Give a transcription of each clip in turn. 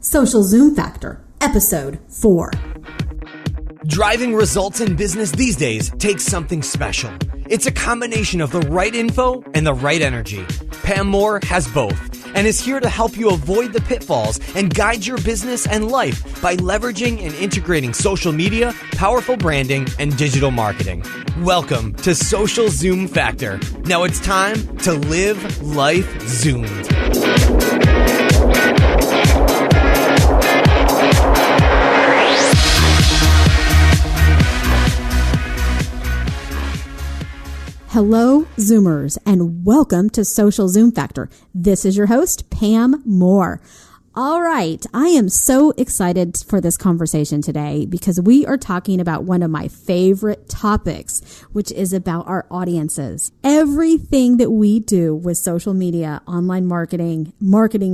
Social Zoom Factor, Episode 4. Driving results in business these days takes something special. It's a combination of the right info and the right energy. Pam Moore has both and is here to help you avoid the pitfalls and guide your business and life by leveraging and integrating social media, powerful branding, and digital marketing. Welcome to Social Zoom Factor. Now it's time to live life zoomed. Hello, Zoomers, and welcome to Social Zoom Factor. This is your host, Pam Moore. All right, I am so excited for this conversation today because we are talking about one of my favorite topics, which is about our audiences. Everything that we do with social media, online marketing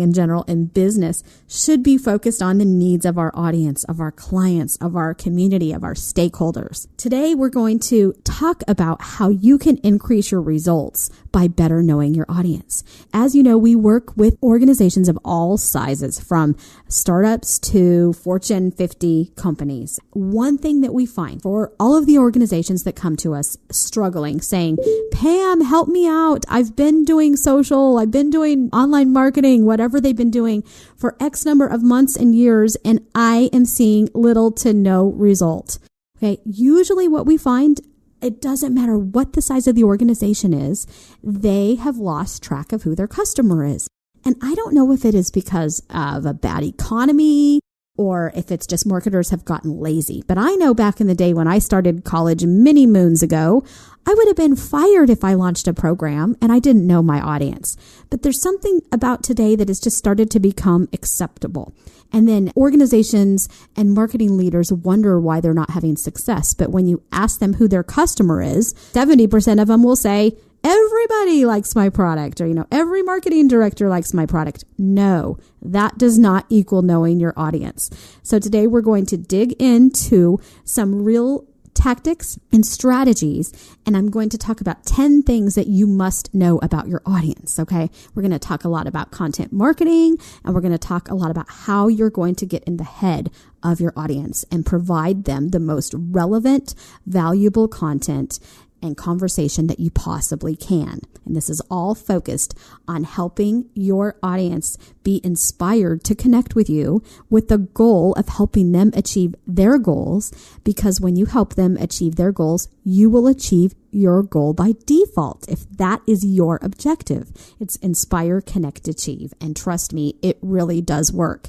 in general, and business should be focused on the needs of our audience, of our clients, of our community, of our stakeholders. Today, we're going to talk about how you can increase your results by better knowing your audience. As you know, we work with organizations of all sizes, from startups to Fortune 50 companies. One thing that we find for all of the organizations that come to us struggling, saying, Pam, help me out. I've been doing social, I've been doing online marketing, whatever they've been doing for X number of months and years, and I am seeing little to no result. Okay, usually what we find, it doesn't matter what the size of the organization is, they have lost track of who their customer is. And I don't know if it is because of a bad economy or if it's just marketers have gotten lazy. But I know back in the day when I started college many moons ago, I would have been fired if I launched a program and I didn't know my audience. But there's something about today that has just started to become acceptable. And then organizations and marketing leaders wonder why they're not having success. But when you ask them who their customer is, 70% of them will say, everybody likes my product, or, every marketing director likes my product. No, that does not equal knowing your audience. So today we're going to dig into some real tactics and strategies, and I'm going to talk about 10 things that you must know about your audience, okay? We're going to talk a lot about content marketing, and we're going to talk a lot about how you're going to get in the head of your audience and provide them the most relevant, valuable content and conversation that you possibly can. And this is all focused on helping your audience be inspired to connect with you with the goal of helping them achieve their goals, because when you help them achieve their goals, you will achieve your goal by default. If that is your objective, it's inspire, connect, achieve. And trust me, it really does work.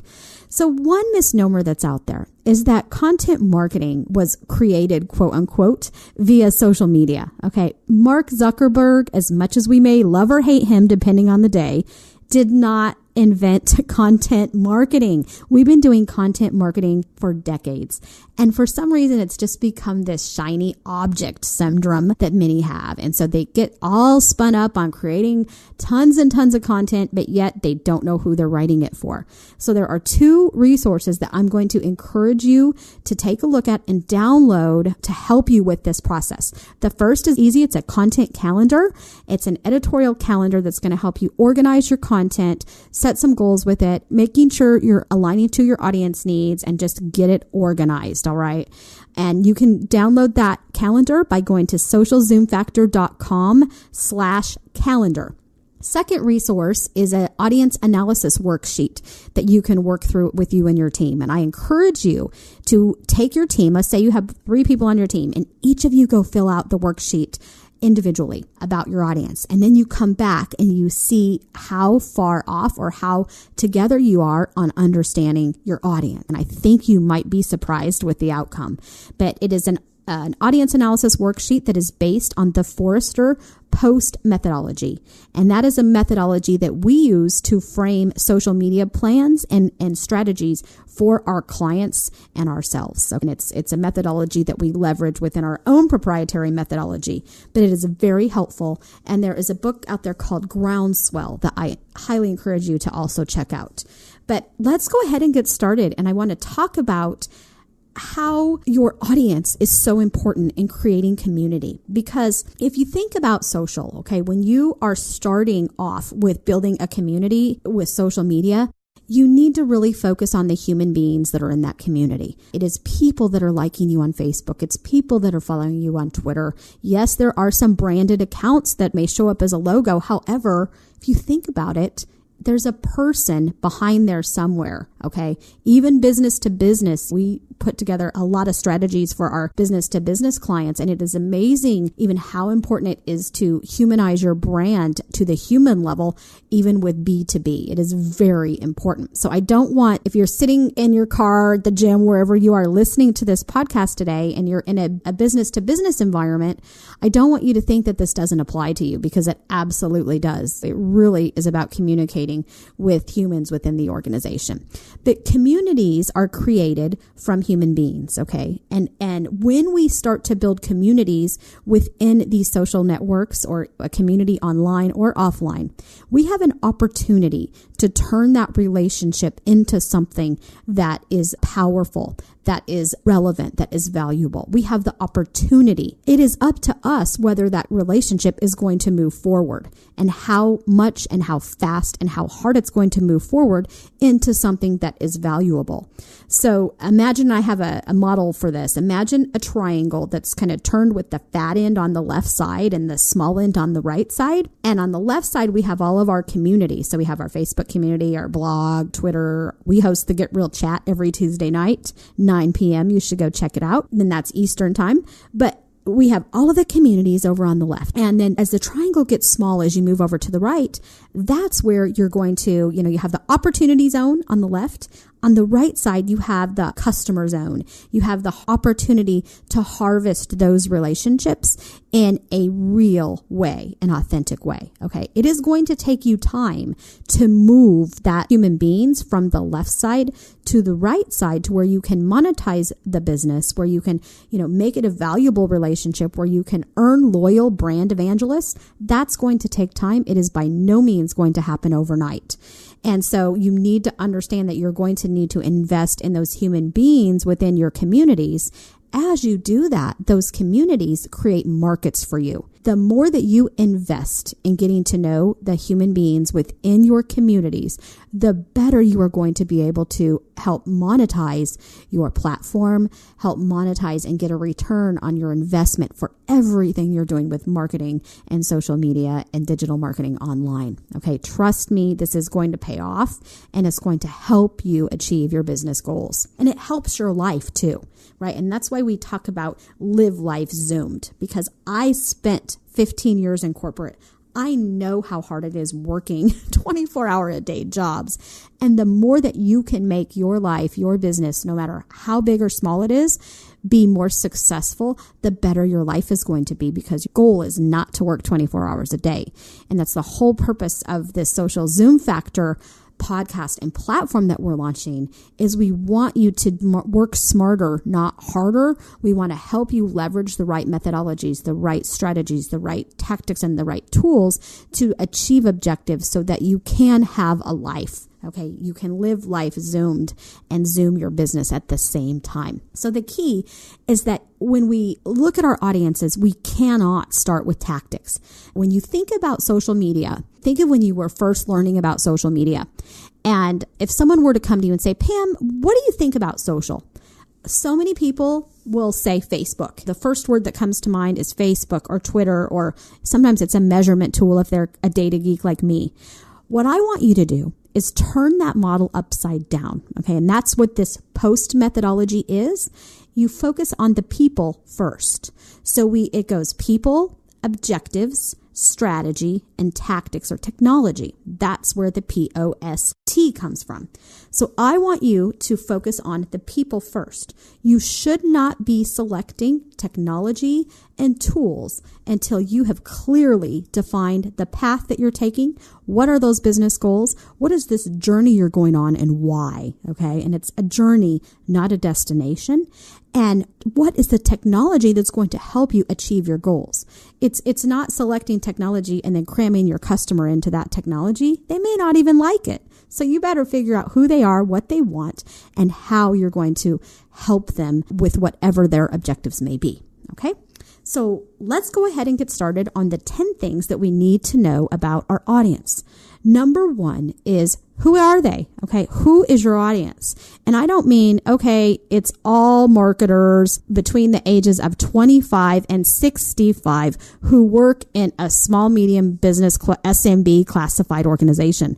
So one misnomer that's out there is that content marketing was created, quote unquote, via social media. Okay. Mark Zuckerberg, as much as we may love or hate him, depending on the day, did not invent content marketing. We've been doing content marketing for decades. And for some reason, it's just become this shiny object syndrome that many have. And so they get all spun up on creating tons and tons of content, but yet they don't know who they're writing it for. So there are two resources that I'm going to encourage you to take a look at and download to help you with this process. The first is easy. It's a content calendar. It's an editorial calendar that's going to help you organize your content, set some goals with it, making sure you're aligning to your audience needs, and just get it organized. All right. And you can download that calendar by going to socialzoomfactor.com/calendar. Second resource is an audience analysis worksheet that you can work through with you and your team. And I encourage you to take your team. Let's say you have 3 people on your team, and each of you go fill out the worksheet individually about your audience. And then you come back and you see how far off or how together you are on understanding your audience. And I think you might be surprised with the outcome. But it is an audience analysis worksheet that is based on the Forrester Post methodology. And that is a methodology that we use to frame social media plans and strategies for our clients and ourselves. So, and it's a methodology that we leverage within our own proprietary methodology, but it is very helpful. And there is a book out there called Groundswell that I highly encourage you to also check out. But let's go ahead and get started. And I want to talk about how your audience is so important in creating community. Because if you think about social, okay, when you are starting off with building a community with social media, you need to really focus on the human beings that are in that community. It is people that are liking you on Facebook. It's people that are following you on Twitter. Yes, there are some branded accounts that may show up as a logo. However, if you think about it, there's a person behind there somewhere, okay? Even business to business, we put together a lot of strategies for our business to business clients, and it is amazing even how important it is to humanize your brand to the human level, even with B2B. It is very important. So I don't want, if you're sitting in your car, at the gym, wherever you are listening to this podcast today, and you're in a business to business environment, I don't want you to think that this doesn't apply to you, because it absolutely does. It really is about communicating with humans within the organization. But communities are created from human beings, okay? And when we start to build communities within these social networks, or a community online or offline, we have an opportunity to turn that relationship into something that is powerful, that is relevant, that is valuable. We have the opportunity. It is up to us whether that relationship is going to move forward, and how much and how fast and how hard it's going to move forward into something that is valuable. So imagine, I have a model for this. Imagine a triangle that's kind of turned with the fat end on the left side and the small end on the right side. And on the left side, we have all of our community. So we have our Facebook community, our blog, Twitter. We host the Get Real chat every Tuesday night, 9 p.m. You should go check it out. And that's Eastern time. But we have all of the communities over on the left. And then as the triangle gets small, as you move over to the right, that's where you're going to, you have the opportunity zone on the left. On the right side, you have the customer zone. You have the opportunity to harvest those relationships in a real way, an authentic way. Okay. It is going to take you time to move that human beings from the left side to the right side, to where you can monetize the business, where you can, make it a valuable relationship, where you can earn loyal brand evangelists. That's going to take time. It is by no means going to happen overnight. And so you need to understand that you're going to need to invest in those human beings within your communities. As you do that, those communities create markets for you. The more that you invest in getting to know the human beings within your communities, the better you are going to be able to help monetize your platform, help monetize and get a return on your investment for everything you're doing with marketing and social media and digital marketing online. Okay, trust me, this is going to pay off, and it's going to help you achieve your business goals. And it helps your life too, right? And that's why we talk about live life zoomed, because I spent 15 years in corporate. I know how hard it is working 24-hour-a-day jobs. And the more that you can make your life, your business, no matter how big or small it is, be more successful, the better your life is going to be, because your goal is not to work 24 hours a day. And that's the whole purpose of this Social Zoom Factor podcast and platform that we're launching. Is we want you to work smarter, not harder. We want to help you leverage the right methodologies, the right strategies, the right tactics, and the right tools to achieve objectives, so that you can have a life. Okay, you can live life zoomed and zoom your business at the same time. So the key is that when we look at our audiences, we cannot start with tactics. When you think about social media, think of when you were first learning about social media. And if someone were to come to you and say, Pam, what do you think about social? So many people will say Facebook. The first word that comes to mind is Facebook or Twitter, or sometimes it's a measurement tool if they're a data geek like me. What I want you to do is turn that model upside down. Okay. And that's what this post methodology is. You focus on the people first. So it goes people, objectives, strategy, and tactics or technology. That's where the POST comes from. So I want you to focus on the people first. You should not be selecting technology and tools until you have clearly defined the path that you're taking. What are those business goals? What is this journey you're going on, and why? Okay. And it's a journey, not a destination. And what is the technology that's going to help you achieve your goals? It's not selecting technology and then cramming your customer into that technology. They may not even like it. So you better figure out who they are, what they want, and how you're going to help them with whatever their objectives may be. Okay? So let's go ahead and get started on the 10 things that we need to know about our audience. Number 1 is Who are they? Okay. Who is your audience? And I don't mean, okay, it's all marketers between the ages of 25 and 65 who work in a small, medium business SMB classified organization.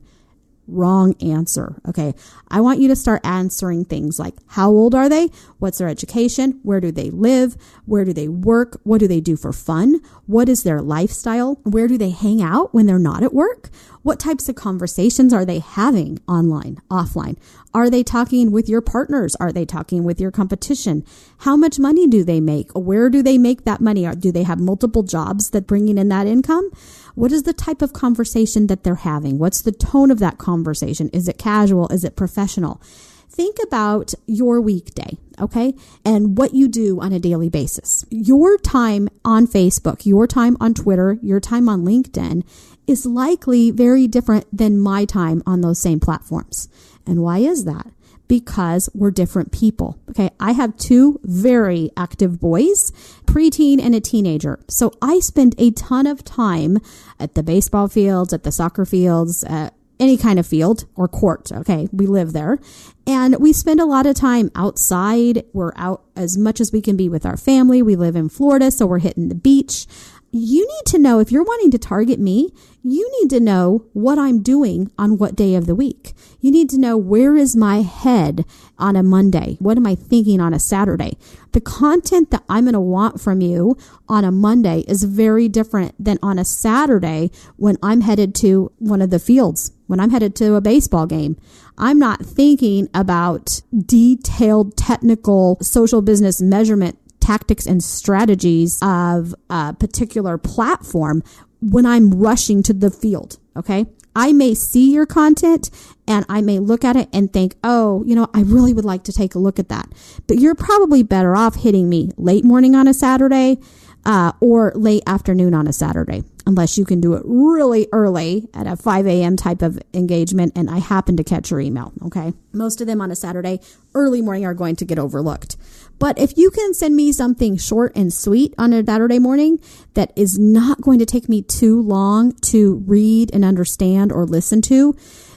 Wrong answer. Okay. I want you to start answering things like, how old are they? What's their education? Where do they live? Where do they work? What do they do for fun? What is their lifestyle? Where do they hang out when they're not at work? What types of conversations are they having online, offline? Are they talking with your partners? Are they talking with your competition? How much money do they make? Where do they make that money? Do they have multiple jobs that bringing in that income? What is the type of conversation that they're having? What's the tone of that conversation? Is it casual? Is it professional? Think about your weekday, okay? And what you do on a daily basis. Your time on Facebook, your time on Twitter, your time on LinkedIn is likely very different than my time on those same platforms. And why is that? Because we're different people. Okay. I have two very active boys, preteen and a teenager. So I spend a ton of time at the baseball fields, at the soccer fields, any kind of field or court. Okay. We live there and we spend a lot of time outside. We're out as much as we can be with our family. We live in Florida, so we're hitting the beach. You need to know, if you're wanting to target me, you need to know what I'm doing on what day of the week. You need to know, where is my head on a Monday? What am I thinking on a Saturday? The content that I'm going to want from you on a Monday is very different than on a Saturday when I'm headed to one of the fields, when I'm headed to a baseball game. I'm not thinking about detailed technical social business measurement tactics and strategies of a particular platform when I'm rushing to the field. Okay. I may see your content and I may look at it and think, oh, I really would like to take a look at that. But you're probably better off hitting me late morning on a Saturday, or late afternoon on a Saturday, unless you can do it really early at a 5 a.m. type of engagement and I happen to catch your email. Okay. Most of them on a Saturday, early morning, are going to get overlooked. But if you can send me something short and sweet on a Saturday morning that is not going to take me too long to read and understand or listen to,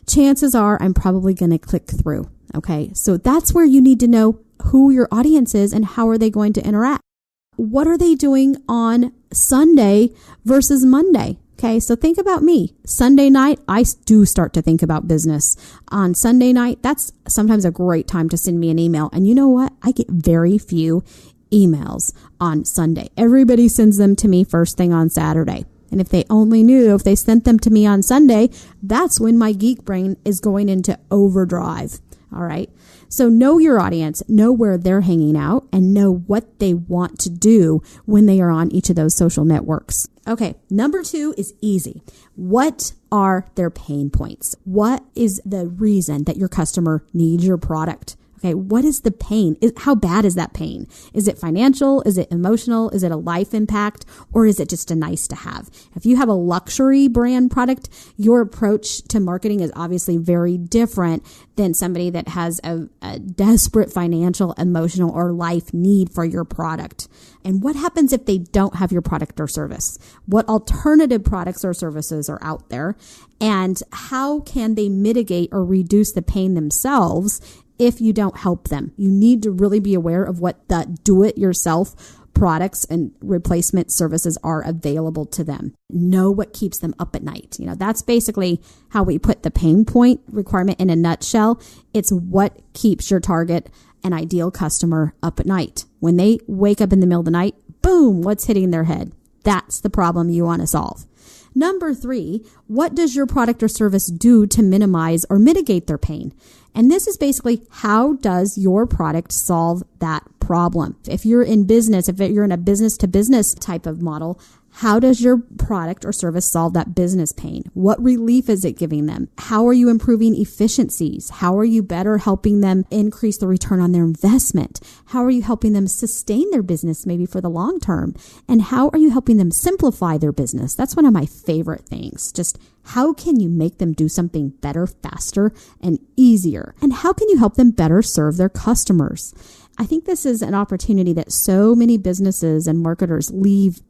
chances are I'm probably going to click through. Okay. So that's where you need to know who your audience is and how are they going to interact. What are they doing on Sunday versus Monday? Okay, so think about me. Sunday night, I do start to think about business. On Sunday night, that's sometimes a great time to send me an email. And you know what? I get very few emails on Sunday. Everybody sends them to me first thing on Saturday. And if they only knew, if they sent them to me on Sunday, that's when my geek brain is going into overdrive. All right. So know your audience, know where they're hanging out, and know what they want to do when they are on each of those social networks. Okay. Number 2 is easy. What are their pain points? What is the reason that your customer needs your product? Okay, what is the pain? How bad is that pain? Is it financial? Is it emotional? Is it a life impact? Or is it just a nice to have? If you have a luxury brand product, your approach to marketing is obviously very different than somebody that has a desperate financial, emotional, or life need for your product. And what happens if they don't have your product or service? What alternative products or services are out there? And how can they mitigate or reduce the pain themselves if you don't help them? You need to really be aware of what the do-it-yourself products and replacement services are available to them. Know what keeps them up at night. That's basically how we put the pain point requirement in a nutshell. It's what keeps your target and ideal customer up at night. When they wake up in the middle of the night, boom, what's hitting their head? That's the problem you want to solve. Number 3, what does your product or service do to minimize or mitigate their pain? And this is basically, how does your product solve that problem? If you're in business, if you're in a business to business type of model, how does your product or service solve that business pain? What relief is it giving them? How are you improving efficiencies? How are you better helping them increase the return on their investment? How are you helping them sustain their business maybe for the long term? And how are you helping them simplify their business? That's one of my favorite things. Just how can you make them do something better, faster, and easier? And how can you help them better serve their customers? I think this is an opportunity that so many businesses and marketers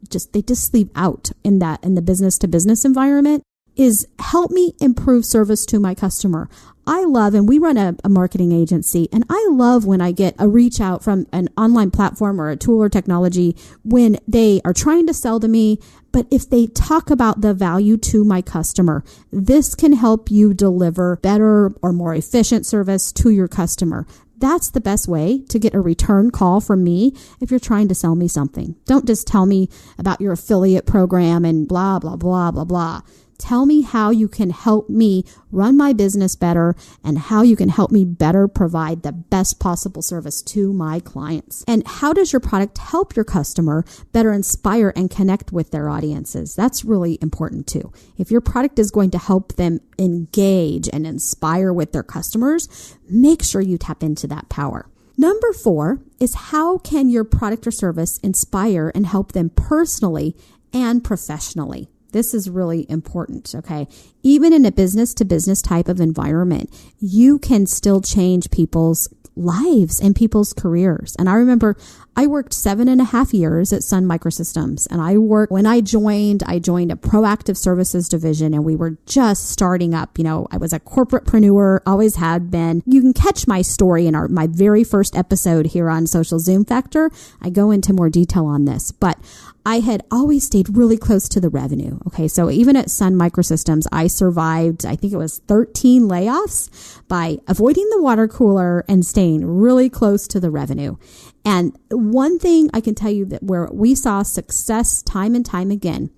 just leave out in the business to business environment. is help me improve service to my customer. I love, and we run a marketing agency, and I love when I get a reach out from an online platform or a tool or technology when they are trying to sell to me, but if they talk about the value to my customer, this can help you deliver better or more efficient service to your customer. That's the best way to get a return call from me if you're trying to sell me something. Don't just tell me about your affiliate program and blah, blah, blah, blah, blah. Tell me how you can help me run my business better and how you can help me better provide the best possible service to my clients. And how does your product help your customer better inspire and connect with their audiences? That's really important too. If your product is going to help them engage and inspire with their customers, make sure you tap into that power. Number 4 is how can your product or service inspire and help them personally and professionally? This is really important, okay? Even in a business-to-business type of environment, you can still change people's lives and people's careers. And I remember I worked 7.5 years at Sun Microsystems, and when I joined a proactive services division, and we were just starting up. You know, I was a corporatepreneur, always had been. You can catch my story in my very first episode here on Social Zoom Factor. I go into more detail on this, but I had always stayed really close to the revenue. Okay. So even at Sun Microsystems, I survived, I think it was 13 layoffs by avoiding the water cooler and staying really close to the revenue. And one thing I can tell you that where we saw success time and time again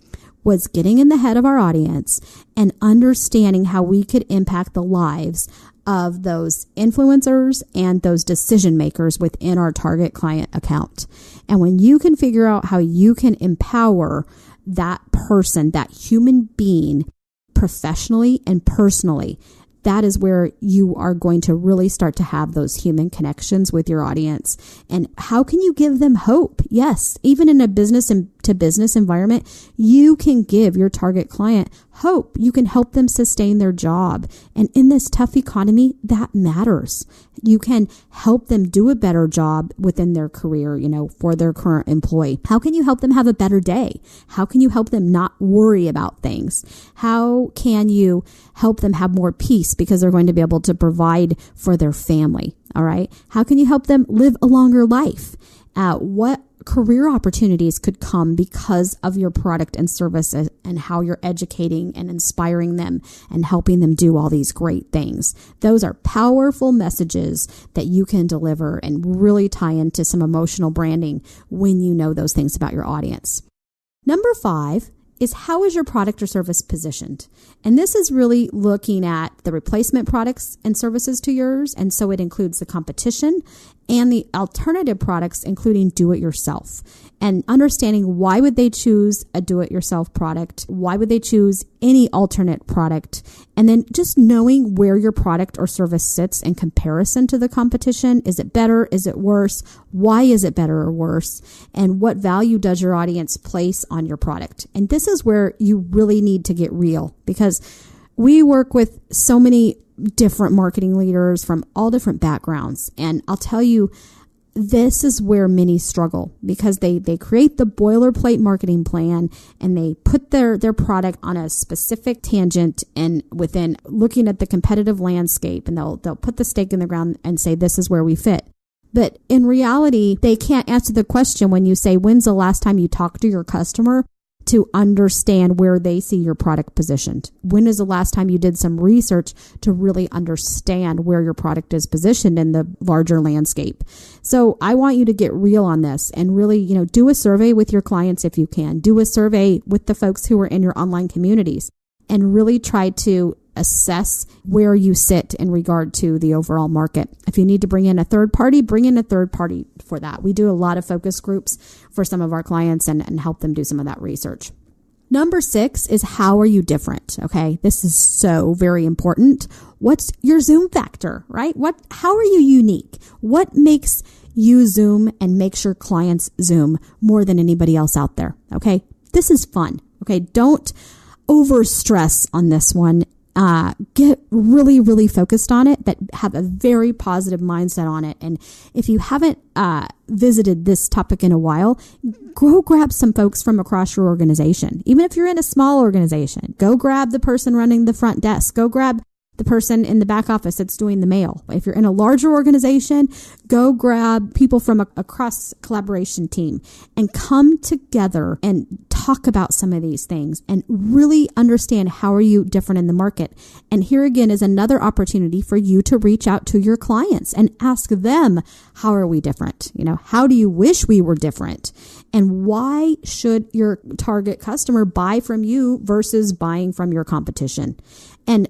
was getting in the head of our audience and understanding how we could impact the lives of those influencers and those decision makers within our target client account. And when you can figure out how you can empower that person, that human being, professionally and personally, that is where you are going to really start to have those human connections with your audience. And how can you give them hope? Yes, even in a business to business environment, you can give your target client hope. You can help them sustain their job. And in this tough economy, that matters. You can help them do a better job within their career, for their current employee. How can you help them have a better day? How can you help them not worry about things? How can you help them have more peace because they're going to be able to provide for their family? All right. How can you help them live a longer life? What career opportunities could come because of your product and service and how you're educating and inspiring them and helping them do all these great things. Those are powerful messages that you can deliver and really tie into some emotional branding when you know those things about your audience. Number 5 is how is your product or service positioned? And this is really looking at the replacement products and services to yours. And so it includes the competition and the alternative products, including do-it-yourself, and understanding why would they choose a do-it-yourself product? Why would they choose any alternate product? And then just knowing where your product or service sits in comparison to the competition. Is it better? Is it worse? Why is it better or worse? And what value does your audience place on your product? And this is where you really need to get real, because we work with so many different marketing leaders from all different backgrounds. And I'll tell you, this is where many struggle, because they create the boilerplate marketing plan and they put their product on a specific tangent and within looking at the competitive landscape, and they'll put the stake in the ground and say, this is where we fit. But in reality, they can't answer the question when you say, when's the last time you talked to your customer to understand where they see your product positioned? When is the last time you did some research to really understand where your product is positioned in the larger landscape? So I want you to get real on this and really, do a survey with your clients if you can. Do a survey with the folks who are in your online communities and really try to assess where you sit in regard to the overall market. If you need to bring in a third party, bring in a third party for that. We do a lot of focus groups for some of our clients and help them do some of that research. Number 6 is how are you different? Okay. This is so very important. What's your Zoom factor, right? How are you unique? What makes you Zoom and makes your clients Zoom more than anybody else out there? Okay. This is fun. Okay. Don't over stress on this one. get really, really focused on it, but have a very positive mindset on it. And if you haven't visited this topic in a while, go grab some folks from across your organization. Even if you're in a small organization, go grab the person running the front desk. Go grab the person in the back office that's doing the mail. If you're in a larger organization, go grab people from a cross collaboration team and come together and talk about some of these things and really understand how are you different in the market. And here again is another opportunity for you to reach out to your clients and ask them, how are we different? How do you wish we were different? And why should your target customer buy from you versus buying from your competition? And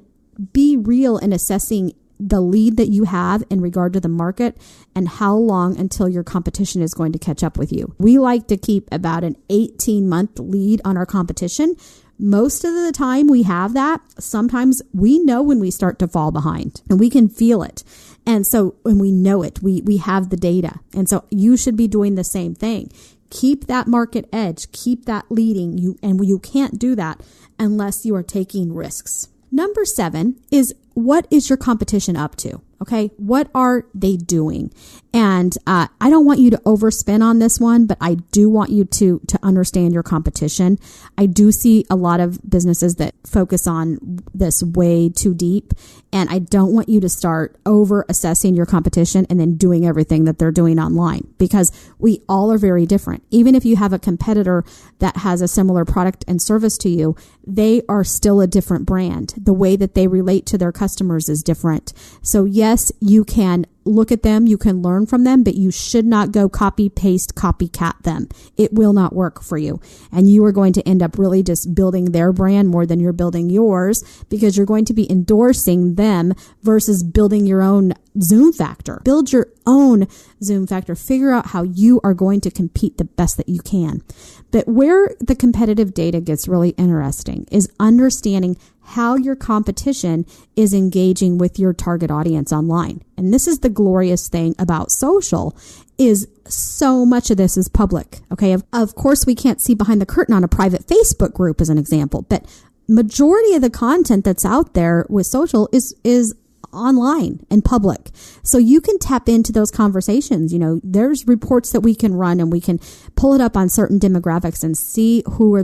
be real in assessing the lead that you have in regard to the market and how long until your competition is going to catch up with you. We like to keep about an 18-month lead on our competition. Most of the time we have that. Sometimes we know when we start to fall behind and we can feel it. And so when we know it, we have the data. And so you should be doing the same thing. Keep that market edge, keep that leading. You can't do that unless you are taking risks. Number 7 is, what is your competition up to? Okay. What are they doing? And I don't want you to overspin on this one, but I do want you to understand your competition. I do see a lot of businesses that focus on this way too deep. And I don't want you to start over assessing your competition and then doing everything that they're doing online, because we all are very different. Even if you have a competitor that has a similar product and service to you, they are still a different brand. The way that they relate to their customers is different. So yes, you can look at them, you can learn from them, but you should not go copy, paste, copycat them. It will not work for you. And you are going to end up really just building their brand more than you're building yours, because you're going to be endorsing them versus building your own Zoom factor. Build your own Zoom factor. Figure out how you are going to compete the best that you can. But where the competitive data gets really interesting is understanding how your competition is engaging with your target audience online. And this is the glorious thing about social, is so much of this is public. Okay. Of course, we can't see behind the curtain on a private Facebook group as an example, but majority of the content that's out there with social is online and public. So you can tap into those conversations. There's reports that we can run and we can pull it up on certain demographics and see who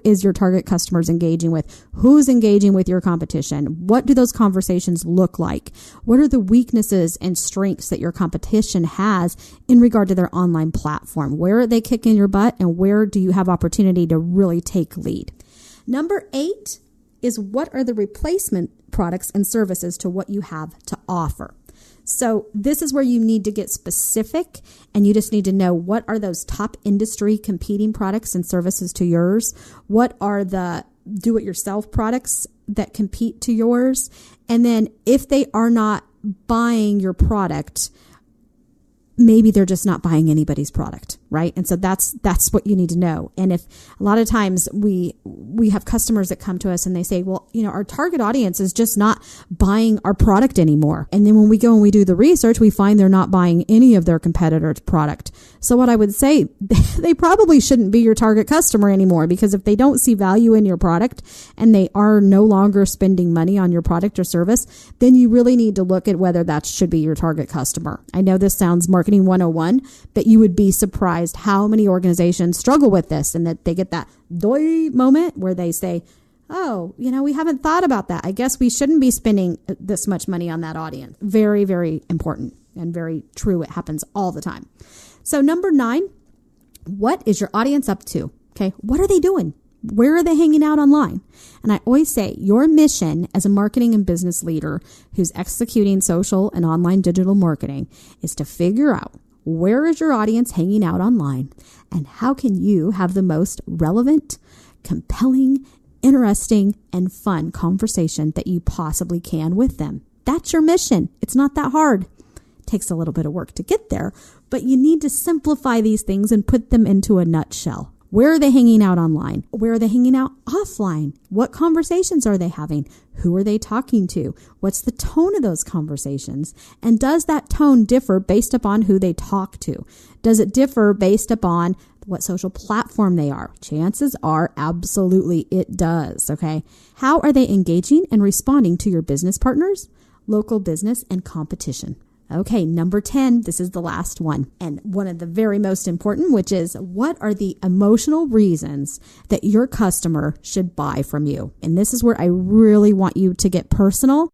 is your target customers engaging with, who's engaging with your competition. What do those conversations look like? What are the weaknesses and strengths that your competition has in regard to their online platform? Where are they kicking your butt and where do you have opportunity to really take lead? Number 8 is, what are the replacement products and services to what you have to offer? So this is where you need to get specific, and you just need to know, what are those top industry competing products and services to yours? What are the do-it-yourself products that compete to yours? And then if they are not buying your product, maybe they're just not buying anybody's product, right? And so that's what you need to know. And if a lot of times we have customers that come to us and they say, well, our target audience is just not buying our product anymore. And then when we go and we do the research, we find they're not buying any of their competitors' product. So what I would say, they probably shouldn't be your target customer anymore, because if they don't see value in your product and they are no longer spending money on your product or service, then you really need to look at whether that should be your target customer. I know this sounds marketing 101, but you would be surprised how many organizations struggle with this, and that they get that doy moment where they say, oh, we haven't thought about that. I guess we shouldn't be spending this much money on that audience. Very, very important and very true. It happens all the time. So number 9, what is your audience up to? Okay. What are they doing? Where are they hanging out online? And I always say, your mission as a marketing and business leader who's executing social and online digital marketing is to figure out, where is your audience hanging out online, and how can you have the most relevant, compelling, interesting, and fun conversation that you possibly can with them. That's your mission. It's not that hard. It takes a little bit of work to get there, but you need to simplify these things and put them into a nutshell. Where are they hanging out online? Where are they hanging out offline? What conversations are they having? Who are they talking to? What's the tone of those conversations? And does that tone differ based upon who they talk to? Does it differ based upon what social platform they are. Chances are absolutely it does, okay? How are they engaging and responding to your business partners, local business, and competition? Okay, number 10, this is the last one, and one of the very most important, which is what are the emotional reasons that your customer should buy from you? And this is where I really want you to get personal,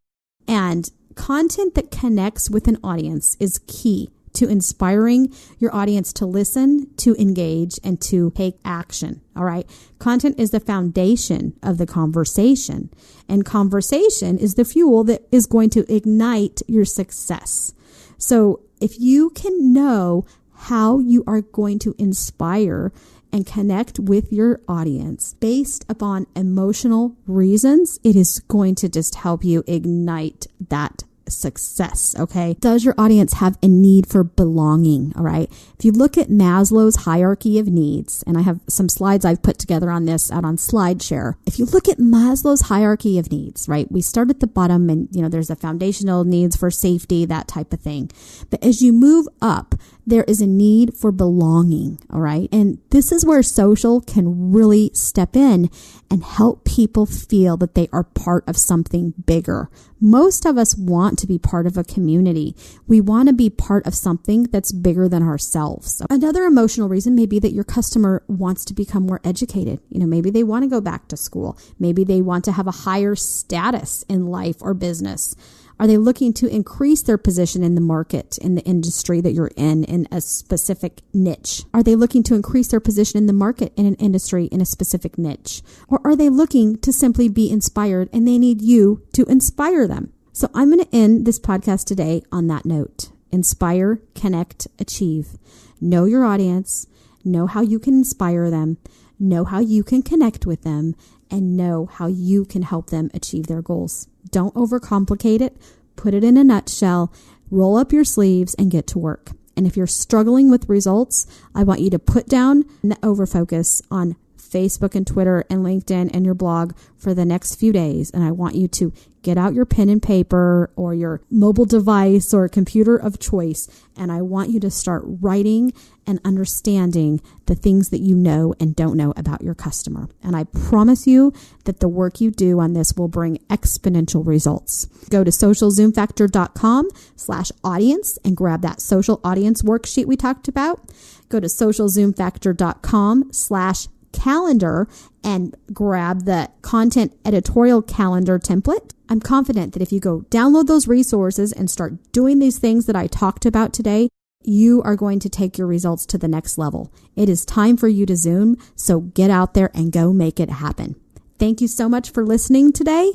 and content that connects with an audience is key to inspiring your audience to listen, to engage, and to take action. All right. Content is the foundation of the conversation, and conversation is the fuel that is going to ignite your success. So if you can know how you are going to inspire and connect with your audience based upon emotional reasons, it is going to just help you ignite that success. Okay. Does your audience have a need for belonging? All right. If you look at Maslow's hierarchy of needs, and I have some slides I've put together on this out on SlideShare. If you look at Maslow's hierarchy of needs, right, we start at the bottom and, there's the foundational needs for safety, that type of thing. But as you move up, there is a need for belonging. All right. And this is where social can really step in and help people feel that they are part of something bigger. Most of us want to be part of a community. We want to be part of something that's bigger than ourselves. Another emotional reason may be that your customer wants to become more educated. Maybe they want to go back to school. Maybe they want to have a higher status in life or business. Are they looking to increase their position in the market, in the industry that you're in a specific niche? Are they looking to increase their position in the market in an industry in a specific niche? Or are they looking to simply be inspired and they need you to inspire them? So I'm going to end this podcast today on that note. Inspire, connect, achieve. Know your audience, know how you can inspire them, know how you can connect with them, and know how you can help them achieve their goals. Don't overcomplicate it. Put it in a nutshell. Roll up your sleeves and get to work. And if you're struggling with results, I want you to put down the overfocus on Facebook and Twitter and LinkedIn and your blog for the next few days. And I want you to get out your pen and paper or your mobile device or computer of choice. And I want you to start writing and understanding the things that you know and don't know about your customer. And I promise you that the work you do on this will bring exponential results. Go to socialzoomfactor.com/audience and grab that social audience worksheet we talked about. Go to socialzoomfactor.com/calendar and grab the content editorial calendar template. I'm confident that if you go download those resources and start doing these things that I talked about today, you are going to take your results to the next level. It is time for you to Zoom, so get out there and go make it happen. Thank you so much for listening today.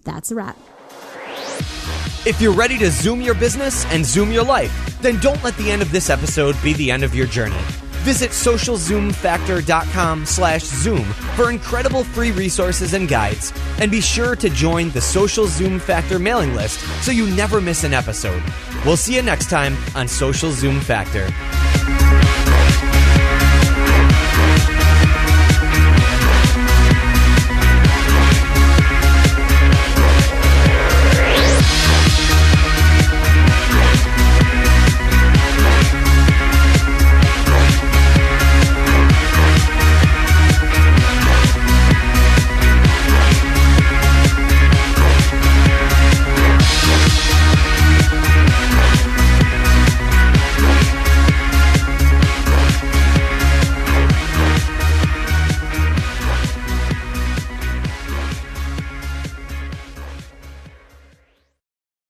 That's a wrap. If you're ready to Zoom your business and Zoom your life, then don't let the end of this episode be the end of your journey. Visit socialzoomfactor.com/Zoom for incredible free resources and guides. And be sure to join the Social Zoom Factor mailing list so you never miss an episode. We'll see you next time on Social Zoom Factor.